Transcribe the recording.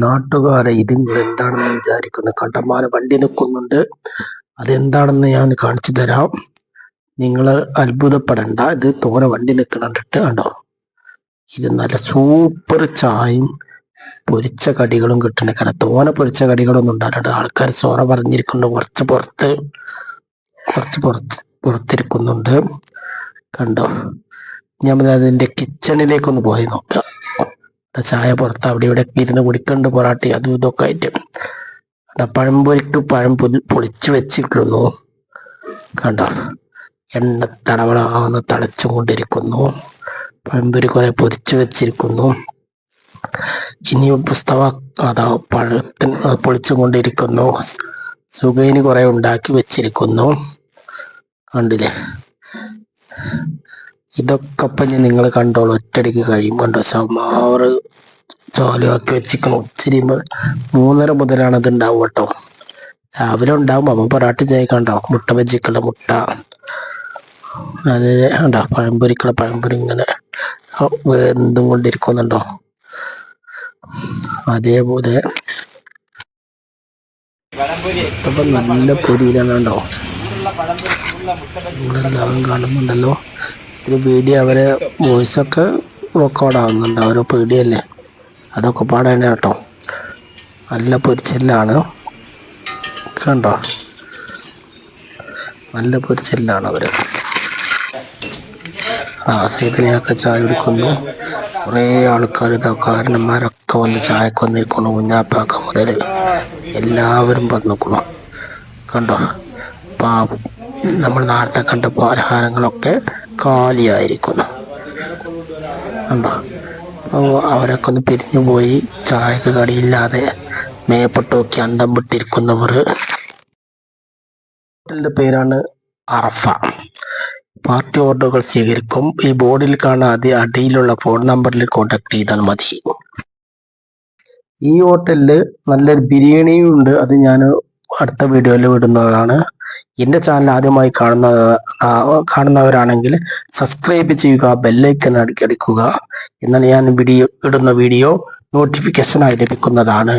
നാട്ടുകാരെ ഇത് നിങ്ങൾ എന്താണെന്ന് വിചാരിക്കുന്നു? കണ്ടമാനം വണ്ടി നിൽക്കുന്നുണ്ട്. അതെന്താണെന്ന് ഞാൻ കാണിച്ചു തരാം. നിങ്ങൾ അത്ഭുതപ്പെടണ്ട. ഇത് തോനെ വണ്ടി നിൽക്കണിട്ട് കണ്ടോ. ഇത് നല്ല സൂപ്പർ ചായയും പൊരിച്ച കടികളും കിട്ടണ കട. തോനെ പൊരിച്ച കടികളൊന്നും ഉണ്ടാകാണ്ട് ആൾക്കാർ സോറ പറഞ്ഞിരിക്കുന്നു. കുറച്ച് പുറത്തിരിക്കുന്നുണ്ട് കണ്ടോ. ഞാൻ അതിന്റെ കിച്ചണിലേക്കൊന്ന് പോയി നോക്കാം. ചായ പുറത്ത് അവിടെ ഇവിടെ ഇരുന്ന് കുടിക്കണ്ട്. പൊറാട്ടി അതും ഇതൊക്കെ ആയിട്ട് പഴംപൊരിക്ക് പഴം പൊളിച്ചു വെച്ചിരിക്കുന്നു കണ്ടോ. എണ്ണ തടവളാന്ന് തളച്ചും കൊണ്ടിരിക്കുന്നു. പഴംപൊരി കുറെ പൊരിച്ചു വെച്ചിരിക്കുന്നു. ഇനി പുസ്തകം അതാ പഴത്തിന് പൊളിച്ചും കൊണ്ടിരിക്കുന്നു. സുഖേന് കുറെ ഉണ്ടാക്കി വെച്ചിരിക്കുന്നു കണ്ടില്ലേ. ഇതൊക്കെ ഇപ്പം നിങ്ങൾ കണ്ടോളൂ. ഒറ്റടിക്ക് കഴിയും കണ്ടോ. സമാറ് ചോലയാക്കി വെച്ചിരിക്കണം. ഒത്തിരി 3:30 മുതലാണ് ഇത് ഉണ്ടാവും കേട്ടോ. രാവിലെ ഉണ്ടാവും. അമ്മ പൊറാട്ട ചായക്കണ്ടോ. മുട്ട ബജിക്കുള്ള മുട്ട അത് ഉണ്ടോ. പഴംപൊരി ഇങ്ങനെ വെന്തും കൊണ്ടിരിക്കുന്നുണ്ടോ. അതേപോലെ നല്ല പൊരിയിലാണോ നിങ്ങളെല്ലാവരും കാണുന്നുണ്ടല്ലോ. ഒരു വീഡിയോ അവരെ വോയിസൊക്കെ റെക്കോർഡ് ആവുന്നുണ്ട്. അവരെ പേടിയല്ലേ അതൊക്കെ പാടേണ്ട കേട്ടോ. നല്ല പൊരിച്ചിലാണ് കണ്ടോ. നല്ല പൊരിച്ചിലാണ് അവര്. സൈഡിലൊക്കെ ചായ കുടിക്കുന്നു. കുറേ ആൾക്കാർ കാരണന്മാരൊക്കെ വന്ന് ചായക്ക് വന്നിരിക്കുന്നു. കുഞ്ഞാപ്പാക്ക മുതൽ എല്ലാവരും വന്നിരിക്കുന്നു കണ്ടോ. നമ്മൾ നേരത്തെ കണ്ട പലഹാരങ്ങളൊക്കെ കാലിയായിരിക്കുന്നു കണ്ടോ. അവരൊക്കെ ഒന്ന് പിരിഞ്ഞു പോയി. ചായക്ക് കടിയില്ലാതെ മേപ്പെട്ട് നോക്കി അന്തം വിട്ടിരിക്കുന്നവർ. ഹോട്ടലിന്റെ പേരാണ് അറഫ. പാർട്ടി ഓർഡറുകൾ സ്വീകരിക്കും. ഈ ബോർഡിൽ കാണാതെ അടിയിലുള്ള ഫോൺ നമ്പറിൽ കോൺടാക്ട് ചെയ്താൽ മതി. ഈ ഹോട്ടലില് നല്ലൊരു ബിരിയാണിയും ഉണ്ട്. അത് ഞാൻ അടുത്ത വീഡിയോയിൽ വിടുന്നതാണ്. എൻ്റെ ചാനൽ ആദ്യമായി കാണുന്നവരാണെങ്കിൽ സബ്സ്ക്രൈബ് ചെയ്യുക, ബെല്ലൈക്കൺ അടിക്കുക. എന്നാൽ ഞാൻ ഇടുന്ന വീഡിയോ നോട്ടിഫിക്കേഷനായി ലഭിക്കുന്നതാണ്.